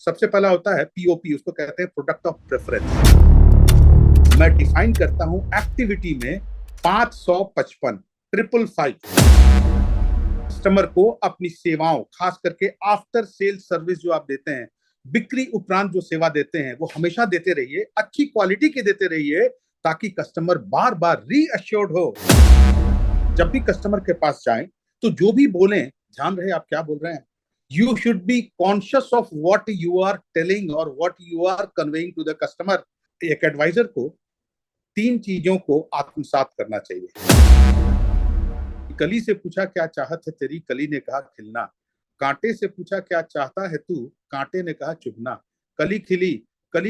सबसे पहला होता है पीओपी, उसको कहते हैं प्रोडक्ट ऑफ प्रेफरेंस। मैं डिफाइन करता हूं एक्टिविटी में 555 ट्रिपल फाइव कस्टमर को अपनी सेवाओं, खास करके आफ्टर सेल सर्विस जो आप देते हैं, बिक्री उपरांत जो सेवा देते हैं, वो हमेशा देते रहिए, अच्छी क्वालिटी के देते रहिए, ताकि कस्टमर बार बार रीअश्योर्ड हो। जब भी कस्टमर के पास जाएं तो जो भी बोलें, ध्यान रहे आप क्या बोल रहे हैं। You should be conscious of what you are telling और what you are conveying to the customer. एक एडवाइजर को तीन चीजों को आत्मसात करना चाहिए। कली से पूछा क्या चाहत है तेरी, कली ने कहा खिलना। कांटे से पूछा क्या चाहता है तू, कांटे ने कहा चुभना। कली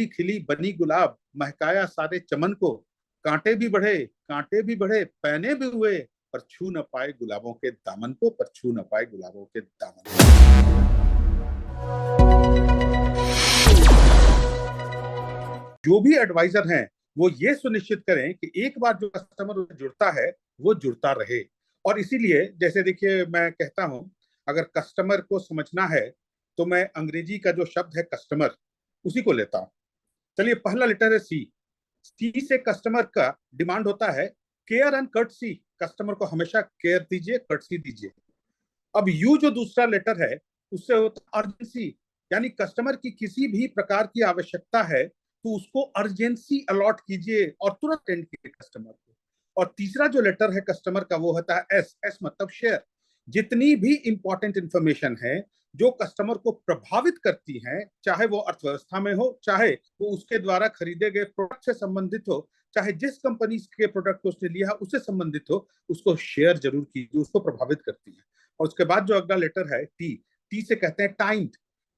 खिली बनी गुलाब, महकाया सारे चमन को। कांटे भी बढ़े पहने भी हुए, पर छू न पाए गुलाबों के दामन को, पर छू न पाए गुलाबों के दामन को। जो भी एडवाइजर हैं वो ये सुनिश्चित करें कि एक बार जो कस्टमर जुड़ता है वो जुड़ता रहे। और इसीलिए जैसे देखिए मैं कहता हूं, अगर कस्टमर को समझना है तो मैं अंग्रेजी का जो शब्द है कस्टमर, उसी को लेता हूं। चलिए, पहला लेटर है सी। सी से कस्टमर का डिमांड होता है केयर एंड कर्टसी। कस्टमर को हमेशा केयर दीजिए, कर्टसी दीजिए। अब यू जो दूसरा लेटर है, उससे होता है अर्जेंसी, यानी कस्टमर की किसी भी प्रकार की आवश्यकता है तो उसको अर्जेंसी अलॉट कीजिए और तुरंत अटेंड कीजिए कस्टमर को। और तीसरा जो लेटर है कस्टमर का, वो होता है एस। एस मतलब शेयर। जितनी भी इंपॉर्टेंट इंफॉर्मेशन है जो कस्टमर को प्रभावित करती हैं, चाहे वो अर्थव्यवस्था में हो, चाहे वो उसके द्वारा खरीदे गए प्रोडक्ट से संबंधित हो, चाहे जिस कंपनी के प्रोडक्ट को उसने लिया उससे संबंधित हो, उसको शेयर जरूर कीजिए, उसको प्रभावित करती है। और उसके बाद जो अगला लेटर है टी। टी से कहते हैं टाइम्ड।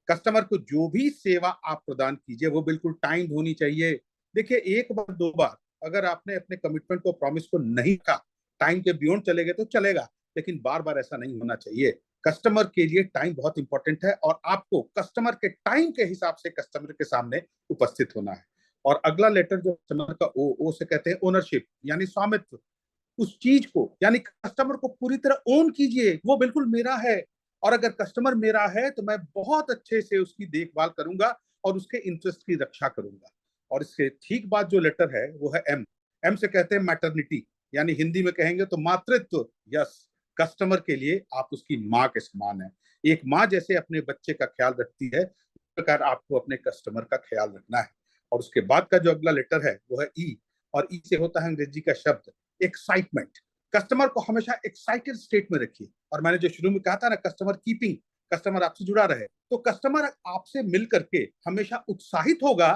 कस्टमर को जो भी सेवा आप प्रदान कीजिए वो बिल्कुल टाइम्ड होनी चाहिए। देखिए, एक बार दो बार अगर आपने अपने कमिटमेंट को, प्रॉमिस को नहीं कहा, टाइम के बियॉन्ड चले गए तो चलेगा, लेकिन बार बार ऐसा नहीं होना चाहिए। कस्टमर के लिए टाइम बहुत इंपॉर्टेंट है और आपको कस्टमर के टाइम के हिसाब से कस्टमर के सामने उपस्थित होना है। और अगला लेटर जो कस्टमर का ओ से कहते हैं ओनरशिप, यानी स्वामित्व। उस चीज को, यानी कस्टमर को पूरी तरह ओन कीजिए, वो बिल्कुल मेरा है। और अगर कस्टमर मेरा है तो मैं बहुत अच्छे से उसकी देखभाल करूंगा और उसके इंटरेस्ट की रक्षा करूंगा। और इसके ठीक बाद जो लेटर है वो है एम। एम से कहते हैं मैटरनिटी, यानी हिंदी में कहेंगे तो मातृत्व। यस, कस्टमर के लिए आप उसकी माँ के समान है। एक माँ जैसे अपने बच्चे का ख्याल रखती है, उस प्रकार आपको अपने कस्टमर का ख्याल रखना है। और उसके बाद का जो अगला लेटर है वो है ई। और ई से होता है अंग्रेजी का शब्द एक्साइटमेंट। कस्टमर को हमेशा एक्साइटेड स्टेट में रखिए। और मैंने जो शुरू में कहा था ना, कस्टमर कीपिंग, कस्टमर आपसे जुड़ा रहे, तो कस्टमर आपसे मिल करके हमेशा उत्साहित होगा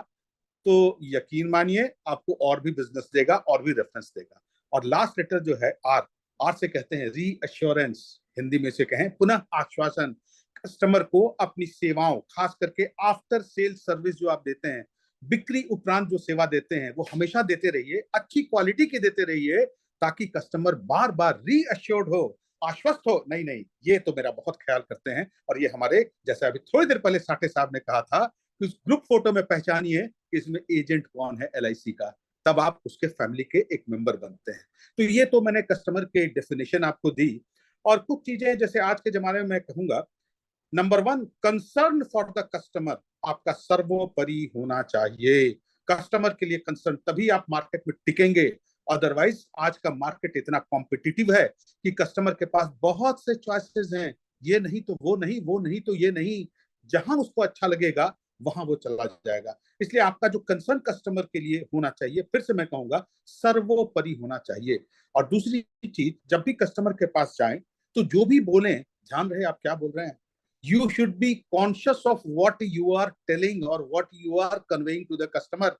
तो यकीन मानिए आपको और भी बिजनेस देगा और भी रेफरेंस देगा। और लास्ट लेटर जो है आर। आर से कहते हैं री अश्योरेंस, हिंदी में से कहें पुनः आश्वासन। कस्टमर को अपनी सेवाओं, खास करके आफ्टर सेल सर्विस जो आप देते हैं, बिक्री उपरांत जो सेवा देते हैं, वो हमेशा देते रहिए, अच्छी क्वालिटी के देते रहिए, ताकि कस्टमर बार बार रीअश्योर्ड हो, आश्वस्त हो, नहीं नहीं ये तो मेरा बहुत ख्याल करते हैं। और ये हमारे, जैसे अभी थोड़ी देर पहले साठे साहब ने कहा था कि उस ग्रुप फोटो में पहचानिए कि इसमें एजेंट कौन है एलआईसी का, तब आप उसके फैमिली के एक मेंबर बनते हैं। तो ये तो मैंने कस्टमर के डेफिनेशन आपको दी। और कुछ चीजें जैसे आज के जमाने में मैं कहूंगा, number one, concern for the customer आपका सर्वोपरि होना चाहिए। कस्टमर के लिए कंसर्न, तभी आप मार्केट में टिकेंगे। अदरवाइज आज का मार्केट इतना कॉम्पिटिटिव है कि कस्टमर के पास बहुत से चॉइसेस हैं, ये नहीं तो वो नहीं, वो नहीं तो ये नहीं, जहां उसको अच्छा लगेगा वहां वो चला जाएगा। इसलिए आपका जो कंसर्न कस्टमर के लिए होना चाहिए, फिर से मैं कहूंगा, सर्वोपरि होना चाहिए। और दूसरी चीज, जब भी कस्टमर के पास जाएं तो जो भी बोलें, ध्यान रहे आप क्या बोल रहे हैं। You should be conscious of what you are telling or what you are conveying to the customer।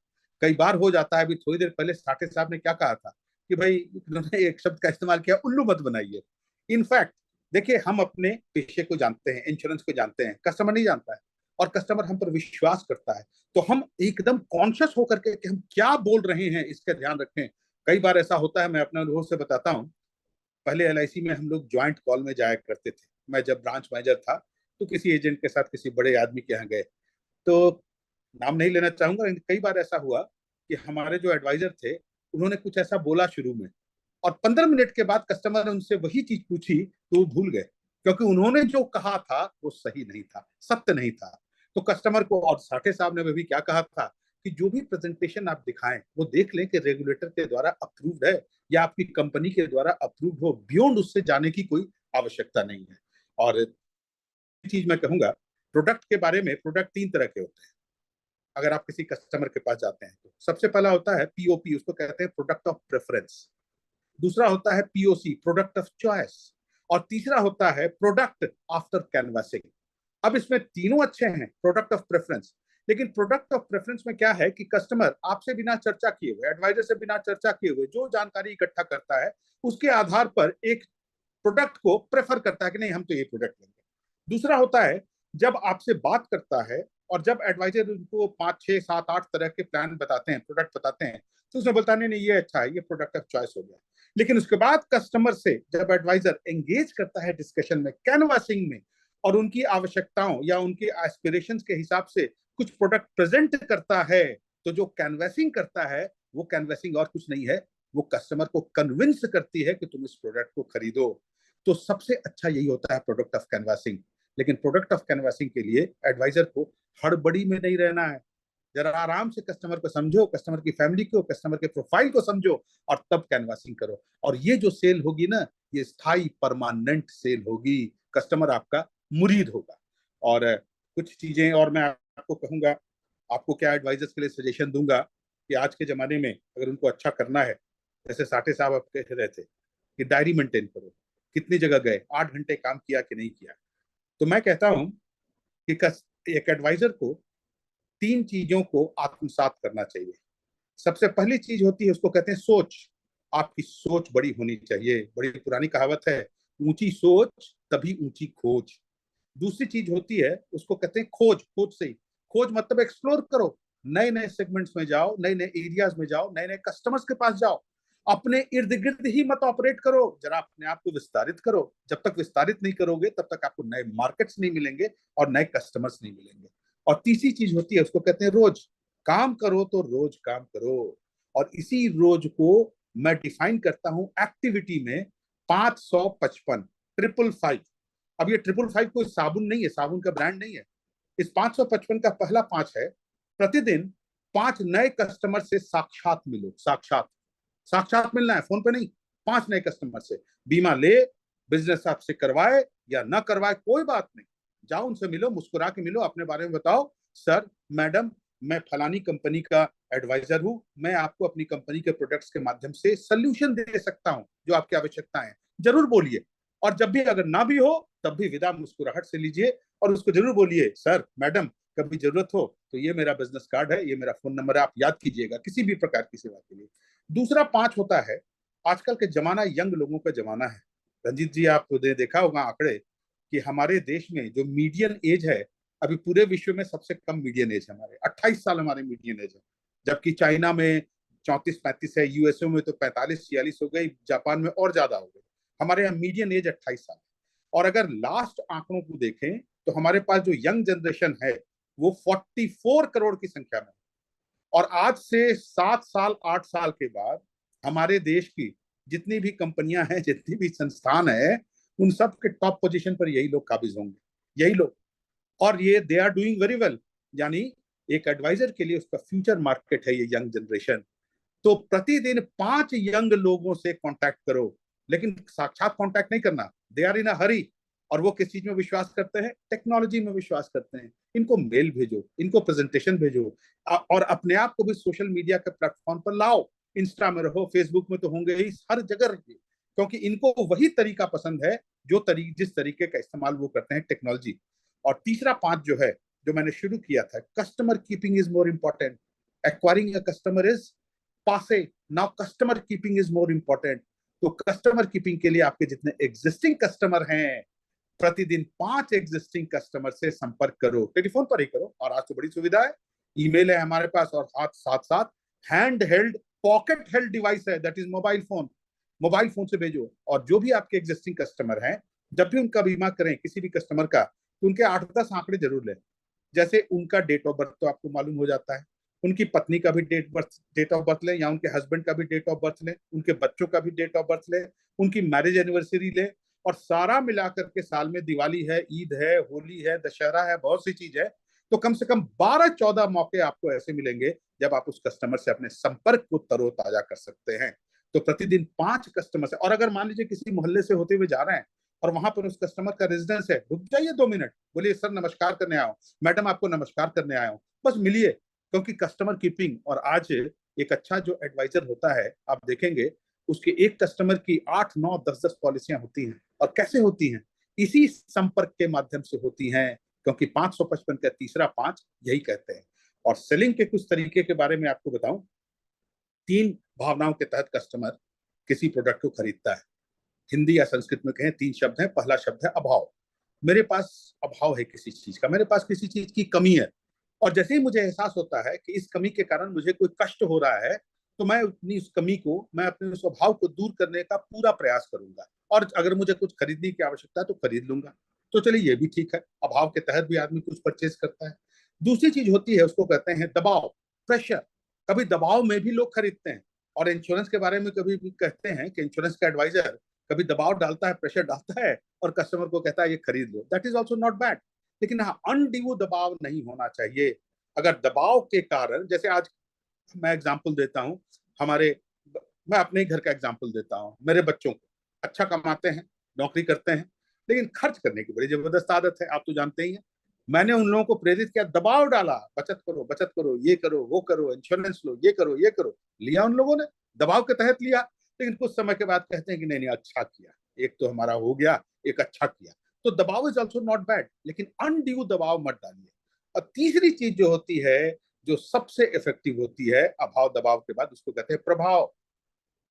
कई बार हो जाता है, अभी थोड़ी देर पहले साठे साहब ने क्या कहा था कि भाई, उन्होंने एक शब्द का इस्तेमाल किया, उल्लू मत बनाइए। इनफैक्ट देखिए, हम अपने पेशे को जानते हैं, इंश्योरेंस को जानते हैं, कस्टमर नहीं जानता है। और कस्टमर हम पर विश्वास करता है, तो हम एकदम कॉन्शियस होकर के कि हम क्या बोल रहे हैं इसका ध्यान रखें। कई बार ऐसा होता है, मैं अपने अनुभव से बताता हूँ। पहले एलआईसी में हम लोग ज्वाइंट कॉल में जाया करते थे। मैं जब ब्रांच मैनेजर था तो किसी एजेंट के साथ किसी बड़े आदमी के यहाँ गए, तो नाम नहीं लेना चाहूंगा, लेकिन कई बार ऐसा हुआ कि हमारे जो एडवाइजर थे उन्होंने कुछ ऐसा बोला शुरू में, और 15 मिनट के बाद कस्टमर ने उनसे वही चीज पूछी तो वो भूल गए, क्योंकि उन्होंने जो कहा था वो सही नहीं था, सत्य नहीं था। तो कस्टमर को, और साठे साहब ने भी क्या कहा था कि जो भी प्रेजेंटेशन आप दिखाएं वो देख लें कि रेगुलेटर के द्वारा अप्रूव्ड है या आपकी कंपनी के द्वारा अप्रूव्ड हो, बियॉन्ड उससे जाने की कोई आवश्यकता नहीं है। और चीज मैं कहूंगा, प्रोडक्ट के बारे में, प्रोडक्ट तीन तरह के होते हैं। अगर आप किसी कस्टमर के पास जाते हैं तो सबसे पहला होता है पीओपी, उसको कहते हैं प्रोडक्ट ऑफ प्रेफरेंस। दूसरा होता है पीओसी, प्रोडक्ट ऑफ चॉइस। और तीसरा होता है प्रोडक्ट आफ्टर कैनवासिंग। अब इसमें तीनों अच्छे हैं, प्रोडक्ट ऑफ प्रेफरेंस। लेकिन प्रोडक्ट ऑफ प्रेफरेंस में क्या है कि कस्टमर आपसे बिना चर्चा किए हुए, एडवाइजर से बिना चर्चा किए हुए जो जानकारी इकट्ठा करता है उसके आधार पर एक प्रोडक्ट को प्रेफर करता है कि नहीं हम तो ये प्रोडक्ट लेंगे। दूसरा होता है जब आपसे बात करता है और जब एडवाइजर उनको 5 6 7 8 तरह के प्लान बताते हैं, प्रोडक्ट बताते हैं, तो उसमें बोलता नहीं नहीं ये अच्छा है, ये प्रोडक्ट ऑफ चॉइस हो गया। लेकिन उसके बाद कस्टमर से जब एडवाइजर एंगेज करता है डिस्कशन में, कैनवासिंग में, और उनकी आवश्यकताओं या उनके एस्पिरेशंस के हिसाब से कुछ प्रोडक्ट प्रेजेंट करता है, तो जो कैनवासिंग करता है वो कैनवासिंग और कुछ नहीं है, वो कस्टमर को कन्विंस करती है कि तुम इस प्रोडक्ट को खरीदो। तो सबसे अच्छा यही होता है प्रोडक्ट ऑफ कैनवासिंग। लेकिन प्रोडक्ट ऑफ कैनवासिंग के लिए एडवाइजर को हड़बड़ी में नहीं रहना है। जरा आराम से कस्टमर को समझो, कस्टमर की फैमिली को, कस्टमर के प्रोफाइल को समझो, और तब कैनवासिंग करो। और ये जो सेल होगी ना, ये स्थायी परमानेंट सेल होगी, कस्टमर आपका मुरीद होगा। और कुछ चीजें और मैं आपको कहूंगा, आपको क्या एडवाइजर्स के लिए सजेशन दूंगा कि आज के जमाने में अगर उनको अच्छा करना है, जैसे साठे साहब आप कह रहे थे कि डायरी मेंटेन करो, कितनी जगह गए, 8 घंटे काम किया कि नहीं किया। तो मैं कहता हूं कि एक एडवाइजर को तीन चीजों को आत्मसात करना चाहिए। सबसे पहली चीज होती है, उसको कहते हैं सोच। आपकी सोच बड़ी होनी चाहिए, बड़ी पुरानी कहावत है, ऊंची सोच तभी ऊंची खोज। दूसरी चीज होती है, उसको कहते हैं खोज। खोज से ही, खोज मतलब एक्सप्लोर करो, नए नए सेगमेंट्स में जाओ, नए नए एरियाज में जाओ, नए नए कस्टमर्स के पास जाओ। अपने इर्द गिर्द ही मत ऑपरेट करो, जरा अपने आप को विस्तारित करो। जब तक विस्तारित नहीं करोगे तब तक आपको नए मार्केट्स नहीं मिलेंगे और नए कस्टमर्स नहीं मिलेंगे। और तीसरी चीज होती है, उसको कहते हैं रोज। काम करो तो रोज काम करो। और इसी रोज को मैं डिफाइन करता हूं एक्टिविटी में, 555, 555। अब ये 555 कोई साबुन नहीं है, साबुन का ब्रांड नहीं है। इस 555 का पहला पांच है, प्रतिदिन 5 नए कस्टमर से साक्षात मिलो। साक्षात, साक्षात मिलना है, फोन पे नहीं। 5 नए कस्टमर से बीमा ले, बिजनेस आपसे करवाए या ना करवाए कोई बात नहीं, जाओ उनसे मिलो, मुस्कुरा के मिलो, अपने बारे में बताओ। सर, मैडम, मैं फलानी कंपनी का एडवाइजर हूं, मैं आपको अपनी कंपनी के प्रोडक्ट्स के माध्यम से सोल्यूशन दे सकता हूं, जो आपकी आवश्यकताएं हैं, जरूर बोलिए। और जब भी अगर ना भी हो तब भी विदा मुस्कुराहट से लीजिए, और उसको जरूर बोलिए, सर मैडम कभी जरूरत हो तो ये मेरा बिजनेस कार्ड है, ये मेरा फोन नंबर है, आप याद कीजिएगा किसी भी प्रकार की सेवा के लिए। दूसरा पांच होता है, आजकल के जमाना यंग लोगों का जमाना है। रंजीत जी, आपने देखा होगा आंकड़े कि हमारे देश में जो मीडियन एज है, अभी पूरे विश्व में सबसे कम मीडियन एज है हमारे, 28 साल हमारे मीडियन एज है। जबकि चाइना में 34 35 है, यूएसए में तो 45 46 हो गई, जापान में और ज्यादा हो गई। हमारे यहाँ मीडियन एज 28 साल। और अगर लास्ट आंकड़ों को देखें तो हमारे पास जो यंग जनरेशन है वो 44 करोड़ की संख्या में। और आज से 7 साल 8 साल के बाद हमारे देश की जितनी भी कंपनियां हैं, जितनी भी संस्थान है, उन सब के टॉप पोजीशन पर यही लोग काबिज होंगे, यही लोग। और ये they are doing very well. यानी एक एडवाइजर के लिए उसका फ्यूचर मार्केट है ये यंग जनरेशन। तो प्रतिदिन 5 यंग लोगों से कांटेक्ट करो, लेकिन साक्षात कांटेक्ट नहीं करना, दे आर इन अ हरी। और वो किस चीज में विश्वास करते हैं? टेक्नोलॉजी में विश्वास करते हैं। इनको मेल भेजो, इनको प्रेजेंटेशन भेजो, और अपने आप को भी सोशल मीडिया के प्लेटफॉर्म पर लाओ। इंस्टा में रहो, फेसबुक में तो होंगे ही, हर जगह रहिए, क्योंकि इनको वही तरीका पसंद है जिस तरीके का इस्तेमाल वो करते हैं, टेक्नोलॉजी। और तीसरा पांच जो है, जो मैंने शुरू किया था, customer keeping is more important, acquiring a customer is passe, now customer keeping is more important. तो कस्टमर कीपिंग के लिए आपके जितने एग्जिस्टिंग कस्टमर हैं, प्रतिदिन 5 एग्जिस्टिंग कस्टमर से संपर्क करो, टेलीफोन पर ही करो। और आज तो बड़ी सुविधा है, ईमेल है हमारे पास, और साथ साथ hand held, pocket held device है, that is mobile phone. Mobile phone से भेजो। और जो भी आपके एग्जिस्टिंग कस्टमर हैं, जब भी उनका बीमा करें किसी भी कस्टमर का, तो उनके 8 10 आंकड़े जरूर लें। जैसे उनका डेट ऑफ बर्थ तो आपको मालूम हो जाता है, उनकी पत्नी का भी डेट ऑफ बर्थ लें, या उनके हस्बैंड का भी डेट ऑफ बर्थ लें, उनके बच्चों का भी डेट ऑफ बर्थ लें, उनकी मैरिज एनिवर्सरी लें। और सारा मिलाकर के साल में दिवाली है, ईद है, होली है, दशहरा है, बहुत सी चीज है, तो कम से कम 12-14 मौके आपको ऐसे मिलेंगे जब आप उस कस्टमर से अपने संपर्क को तरोताजा कर सकते हैं। तो प्रतिदिन 5 कस्टमर से, और अगर मान लीजिए किसी मोहल्ले से होते हुए जा रहे हैं और वहां पर उस कस्टमर का रेजिडेंस है, रुक जाइए 2 मिनट, बोलिए सर नमस्कार करने आया हूँ, मैडम आपको नमस्कार करने आया हूँ, बस मिलिए। क्योंकि कस्टमर कीपिंग, और आज एक अच्छा जो एडवाइजर होता है आप देखेंगे उसके एक कस्टमर की 8, 9, 10 पॉलिसियां होती हैं। और कैसे होती हैं? इसी संपर्क के माध्यम से होती हैं, क्योंकि 555 का तीसरा 5 यही कहते हैं। और सेलिंग के कुछ तरीके के बारे में आपको बताऊं, 3 भावनाओं के तहत कस्टमर किसी प्रोडक्ट को खरीदता है। हिंदी या संस्कृत में कहें 3 शब्द हैं। पहला शब्द है अभाव। मेरे पास अभाव है किसी चीज का, मेरे पास किसी चीज की कमी है, और जैसे ही मुझे एहसास होता है कि इस कमी के कारण मुझे कोई कष्ट हो रहा है, तो मैं अपनी उस कमी को, मैं अपने उस अभाव को दूर करने का पूरा प्रयास करूंगा, और अगर मुझे कुछ खरीदने की आवश्यकता है तो खरीद लूंगा। तो चलिए ये भी ठीक है, अभाव के तहत भी आदमी कुछ परचेज करता है। दूसरी चीज होती है, उसको कहते हैं दबाव, प्रेशर। कभी दबाव में भी लोग खरीदते हैं। और इंश्योरेंस के बारे में कभी भी कहते हैं कि इंश्योरेंस का एडवाइजर कभी दबाव डालता है, प्रेशर डालता है, और कस्टमर को कहता है ये खरीद लो। That is also not bad. लेकिन हाँ, अनड्यू दबाव नहीं होना चाहिए। अगर दबाव के कारण, जैसे आज मैं एग्जांपल देता हूँ, हमारे मैं अपने ही घर का एग्जांपल देता हूँ। मेरे बच्चों को अच्छा कमाते हैं, नौकरी करते हैं, लेकिन खर्च करने की बड़ी जबरदस्त आदत है, आप तो जानते ही हैं। मैंने उन लोगों को प्रेरित किया, दबाव डाला, बचत करो, बचत करो, ये करो, वो करो, इंश्योरेंस लो, ये करो, ये करो। लिया उन लोगों ने, दबाव के तहत लिया। लेकिन कुछ समय के बाद कहते हैं कि नहीं नहीं, अच्छा किया, एक तो हमारा हो गया, एक अच्छा किया। तो दबाव इज ऑल्सो नॉट बैड, लेकिन अनड्यू दबाव मत डालिए। और तीसरी चीज जो होती है, जो सबसे इफेक्टिव होती है अभाव दबाव के बाद, उसको कहते हैं प्रभाव।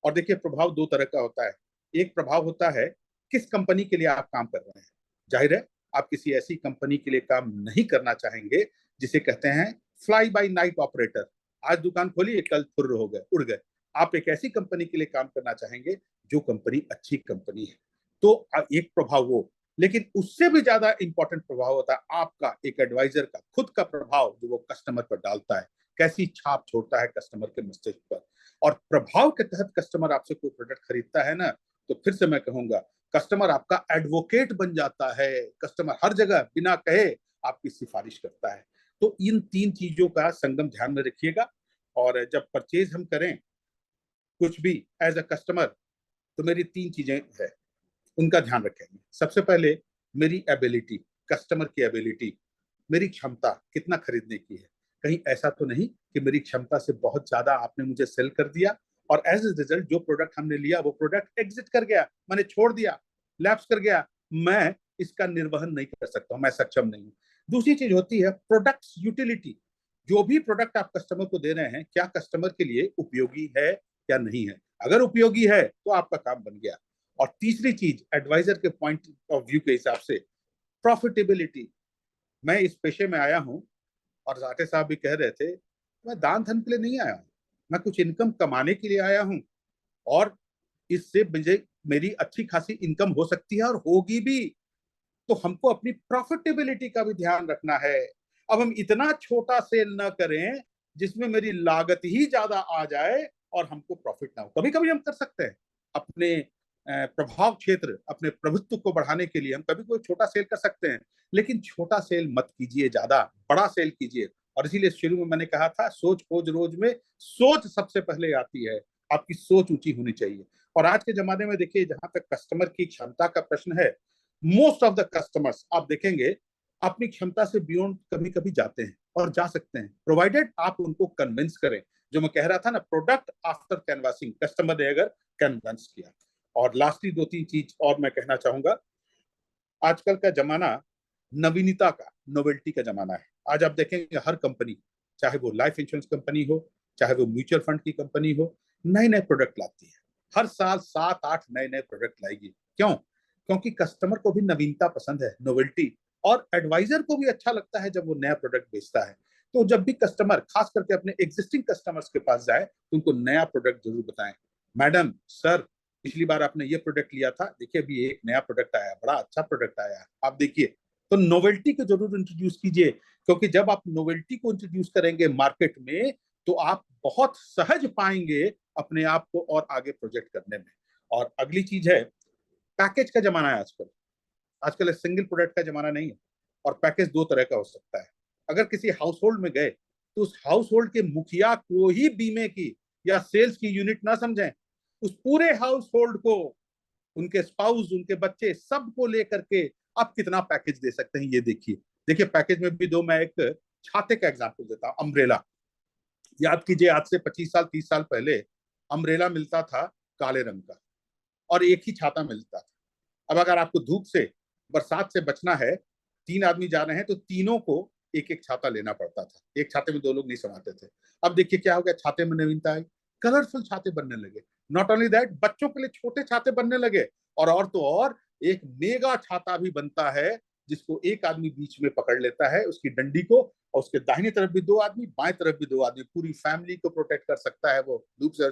और देखिए, प्रभाव 2 तरह का होता है। एक प्रभाव होता है किस कंपनी के लिए आप काम कर रहे हैं। जाहिर है आप किसी ऐसी कंपनी के लिए काम नहीं करना चाहेंगे जिसे कहते हैं फ्लाई बाय नाइट ऑपरेटर। आज दुकान खोली, कल फुर्र हो गए, उड़ गए। आप एक ऐसी कंपनी के लिए काम करना चाहेंगे जो कंपनी अच्छी कंपनी है। तो एक प्रभाव वो। लेकिन उससे भी ज्यादा इंपॉर्टेंट प्रभाव होता है आपका, एक एडवाइजर का खुद का प्रभाव, जो वो कस्टमर पर डालता है, कैसी छाप छोड़ता है कस्टमर के मस्तिष्क पर। और प्रभाव के तहत कस्टमर आपसे कोई प्रोडक्ट खरीदता है ना, तो फिर से मैं कहूंगा, कस्टमर आपका एडवोकेट बन जाता है। कस्टमर हर जगह बिना कहे आपकी सिफारिश करता है। तो इन 3 चीजों का संगम ध्यान में रखिएगा। और जब परचेज हम करें कुछ भी एज अ कस्टमर, तो मेरी 3 चीजें हैं, उनका ध्यान रखेंगे। सबसे पहले मेरी एबिलिटी, कस्टमर की एबिलिटी, मेरी क्षमता कितना खरीदने की है। कहीं ऐसा तो नहीं कि मेरी क्षमता से बहुत ज्यादा आपने मुझे सेल कर दिया, और एज ए रिजल्ट जो प्रोडक्ट हमने लिया वो प्रोडक्ट एग्जिट कर गया, मैंने छोड़ दिया, लैप्स कर गया, मैं इसका निर्वहन नहीं कर सकता, मैं सक्षम नहीं हूं। दूसरी चीज होती है प्रोडक्ट यूटिलिटी। जो भी प्रोडक्ट आप कस्टमर को दे रहे हैं, क्या कस्टमर के लिए उपयोगी है या नहीं है। अगर उपयोगी है तो आपका काम बन गया। और तीसरी चीज, एडवाइजर के पॉइंट ऑफ व्यू के हिसाब से, प्रॉफिटेबिलिटी। मैं इस पेशे में आया हूं, और राठे साहब भी कह रहे थे, मैं दान धन के लिए नहीं आया हूं, मैं कुछ इनकम कमाने के लिए आया हूं। और इससे मुझे, मेरी अच्छी खासी इनकम हो सकती है और होगी भी। तो हमको अपनी प्रॉफिटेबिलिटी का भी ध्यान रखना है। अब हम इतना छोटा सेल ना करें जिसमें मेरी लागत ही ज्यादा आ जाए और हमको प्रॉफिट ना हो। कभी कभी हम कर सकते हैं अपने प्रभाव क्षेत्र, अपने प्रभुत्व को बढ़ाने के लिए हम कभी कोई छोटा सेल कर सकते हैं। लेकिन छोटा सेल मत कीजिए, ज्यादा बड़ा सेल कीजिए। और इसीलिए शुरू में मैंने कहा था, सोच खोज रोज में सोच सबसे पहले आती है। आपकी सोच ऊंची होनी चाहिए। और आज के जमाने में देखिए, जहां तक कस्टमर की क्षमता का प्रश्न है, मोस्ट ऑफ द कस्टमर्स आप देखेंगे अपनी क्षमता से बियॉन्ड कभी कभी जाते हैं, और जा सकते हैं, प्रोवाइडेड आप उनको कन्विंस करें। जो मैं कह रहा था ना, प्रोडक्ट आफ्टर कैनवासिंग, कस्टमर ने अगर कन्विंस किया। और लास्टली 2-3 चीज और मैं कहना चाहूंगा। आजकल का जमाना नवीनता का, नोवेल्टी का जमाना है। आज आप देखेंगे हर कंपनी, चाहे वो लाइफ इंश्योरेंस कंपनी हो, चाहे वो म्यूचुअल फंड की कंपनी हो, नए नए प्रोडक्ट लाती है। हर साल 7-8 नए नए प्रोडक्ट लाएगी। क्यों? क्योंकि कस्टमर को भी नवीनता पसंद है, नोवेल्टी। और एडवाइजर को भी अच्छा लगता है जब वो नया प्रोडक्ट बेचता है। तो जब भी कस्टमर, खास करके अपने एग्जिस्टिंग कस्टमर्स के पास जाए, तो उनको नया प्रोडक्ट जरूर बताएं। मैडम, सर, पिछली बार आपने ये प्रोडक्ट लिया था, देखिए अभी एक नया प्रोडक्ट आया, बड़ा अच्छा प्रोडक्ट आया, आप देखिए। तो नोवेल्टी को जरूर इंट्रोड्यूस कीजिए, क्योंकि जब आप नोवेल्टी को इंट्रोड्यूस करेंगे मार्केट में, तो आप बहुत सहज पाएंगे अपने आप को और आगे प्रोजेक्ट करने में। और अगली चीज है, पैकेज का जमाना है आजकल। आजकल सिंगल प्रोडक्ट का जमाना नहीं है। और पैकेज 2 तरह का हो सकता है। अगर किसी हाउस होल्ड में गए तो उस हाउस होल्ड के मुखिया को ही बीमे की या सेल्स की यूनिट ना समझें, उस पूरे हाउस होल्ड को, उनके स्पाउस, उनके बच्चे, सबको लेकर के आप कितना पैकेज दे सकते हैं, ये देखिए। देखिए पैकेज में भी दो, मैं एक छाते का एग्जांपल देता हूं, अम्ब्रेला। याद कीजिए, आज से 25 साल 30 साल पहले अम्ब्रेला मिलता था काले रंग का, और एक ही छाता मिलता था। अब अगर आपको धूप से, बरसात से बचना है, 3 आदमी जा रहे हैं तो तीनों को एक एक छाता लेना पड़ता था, एक छाते में 2 लोग नहीं समाते थे। अब देखिए क्या हो गया, छाते में नवीनता आई, कलरफुल छाते बनने लगे। नॉट ओनली दैट, बच्चों के लिए छोटे छाते बनने लगे, और तो और एक मेगा छाता भी बनता है जिसको एक आदमी बीच में पकड़ लेता है उसकी डंडी को, और उसके दाहिनी तरफ भी 2 आदमी, बाएं तरफ भी 2 आदमी, पूरी फैमिली को प्रोटेक्ट कर सकता है वो धूप से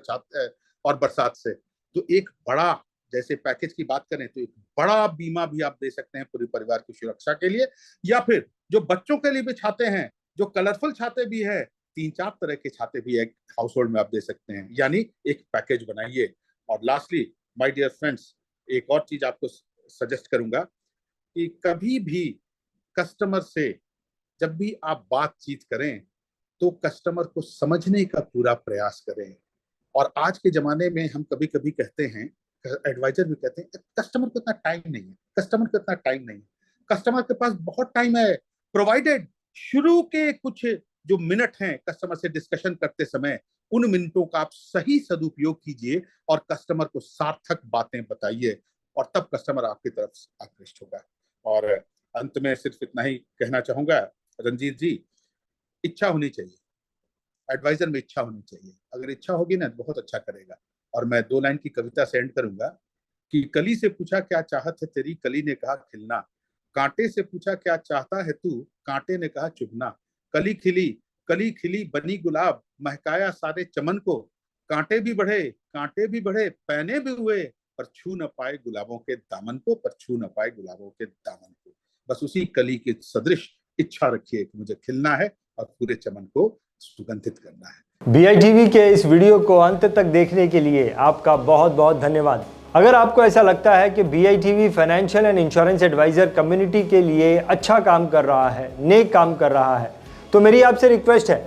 और बरसात से। तो एक बड़ा, जैसे पैकेज की बात करें तो एक बड़ा बीमा भी आप दे सकते हैं पूरे परिवार की सुरक्षा के लिए। या फिर जो बच्चों के लिए भी छाते हैं, जो कलरफुल छाते भी है, 3-4 तरह के छाते भी एक हाउस होल्ड में आप दे सकते हैं, यानी एक पैकेज बनाइए। और लास्टली माय डियर फ्रेंड्स, एक और चीज आपको सजेस्ट करूंगा कि कभी भी कस्टमर से जब भी आप बातचीत करें तो कस्टमर को समझने का पूरा प्रयास करें। और आज के जमाने में हम कभी कभी कहते हैं, एडवाइजर भी कहते हैं, कस्टमर को इतना टाइम नहीं है, कस्टमर को इतना टाइम नहीं है। कस्टमर के पास बहुत टाइम है, प्रोवाइडेड शुरू के कुछ जो मिनट हैं कस्टमर से डिस्कशन करते समय, उन मिनटों का आप सही सदुपयोग कीजिए और कस्टमर को सार्थक बातें बताइए, और तब कस्टमर आपकी तरफ आकृष्ट होगा। और अंत में सिर्फ इतना ही कहना चाहूंगा, रंजीत जी, इच्छा होनी चाहिए, एडवाइजर में इच्छा होनी चाहिए। अगर इच्छा होगी ना, बहुत अच्छा करेगा। और मैं 2 लाइन की कविता से एंड करूंगा कि कली से पूछा क्या चाहत है तेरी, कली ने कहा खिलना। कांटे से पूछा क्या चाहता है तू, कांटे ने कहा चुभना। कली खिली बनी गुलाब, महकाया सारे चमन को। कांटे भी बढ़े पहने भी हुए, पर छू न पाए गुलाबों के दामन को, पर छू न पाए गुलाबों के दामन को। बस उसी कली के सदृश इच्छा रखिए कि मुझे खिलना है और पूरे चमन को सुगंधित करना है। BITV के इस वीडियो को अंत तक देखने के लिए आपका बहुत बहुत धन्यवाद। अगर आपको ऐसा लगता है कि BITV financial and insurance advisor community के लिए अच्छा काम कर रहा है, नेक काम कर रहा है, तो मेरी आपसे रिक्वेस्ट है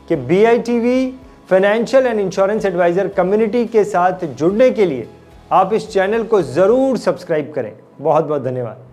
कि BITV financial and insurance advisor community के साथ जुड़ने के लिए आप इस चैनल को ज़रूर सब्सक्राइब करें। बहुत बहुत धन्यवाद।